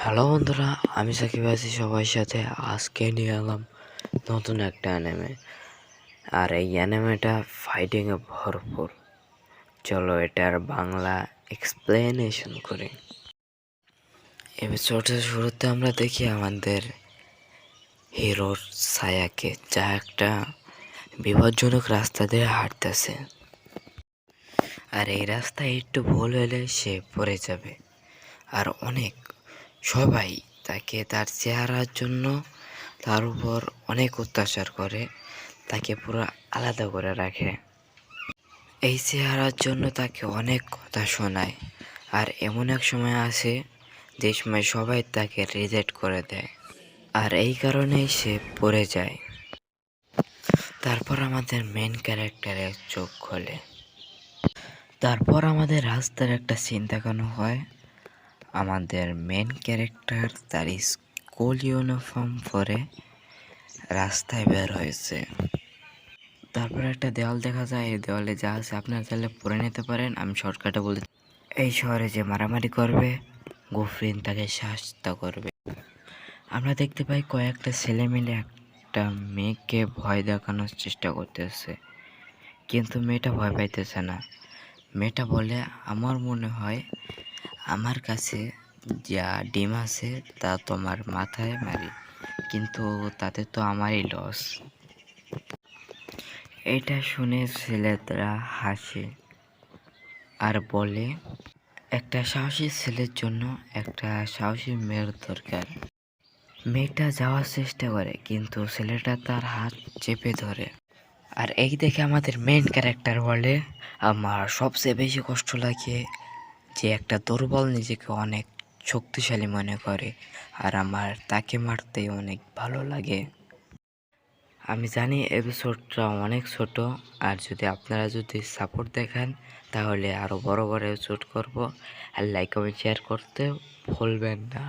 Hello বন্ধুরা, আমি সাকিব আছি সবার সাথে। আজকে নিয়ে এলাম নতুন একটা অ্যানিমে। আর এই অ্যানিমেটা ফাইটিংয়ে ভরপুর। চলো এটার বাংলা এক্সপ্লেনেশন করি। এপিসোডের শুরুতে আমরা দেখি আমাদের হিরোর ছায়াকে, যা একটা বিপজ্জনক রাস্তা দিয়ে হাঁটতেছে। আর এই রাস্তায় একটু ভুল হলে সে পড়ে যাবে। আর সবাই তাকে তার চেহারার জন্য তার উপর অনেক অত্যাচার করে, তাকে পুরো আলাদা করে রাখে। এই চেহারার জন্য তাকে অনেক কথা শোনায়। আর এমন এক সময় আসে যে সময় সবাই তাকে রিজেক্ট করে দেয়, আর এই কারণেই সে পড়ে যায়। তারপর আমাদের মেন ক্যারেক্টারের চোখ খোলে। তারপর আমাদের রাস্তার একটা সিন দেখানো হয়। আমাদের মেন ক্যারেক্টার তার স্কুল ইউনিফর্ম পরে রাস্তায় বের হয়েছে। তারপর একটা দেওয়াল দেখা যায়। এই দেওয়ালে যা আছে আপনারা চাইলে পড়ে নিতে পারেন। আমি শর্টকাটে বলি, এই শহরে যে মারামারি করবে গুফরিন তাকে সাহায্য করবে। আমরা দেখতে পাই কয়েকটা ছেলে মিলে একটা মেয়েকে ভয় দেখানোর চেষ্টা করতেছে, কিন্তু মেয়েটা ভয় পাইতেছে না। মেয়েটা বলে, আমার মনে হয় আমার কাছে যা ডিম আছে তা তোমার মাথায় মারি, কিন্তু তাতে তো আমারই লস। এটা শুনে ছেলেরা হাসে আর বলে, একটা সাহসী ছেলের জন্য একটা সাহসী মেয়ের দরকার। মেয়েটা যাওয়ার চেষ্টা করে, কিন্তু ছেলেটা তার হাত চেপে ধরে। আর এই দেখে আমাদের মেন ক্যারেক্টার বলে, আমার সবচেয়ে বেশি কষ্ট লাগে যে একটা দুর্বল নিজেকে অনেক শক্তিশালী মনে করে, আর আমার তাকে মারতে অনেক ভালো লাগে। আমি জানি এপিসোডটা অনেক ছোট, আর আপনারা যদি সাপোর্ট দেখান তাহলে আরও বড় বড় এপিসোড করব। আর লাইক কমেন্ট শেয়ার করতে ভুলবেন না।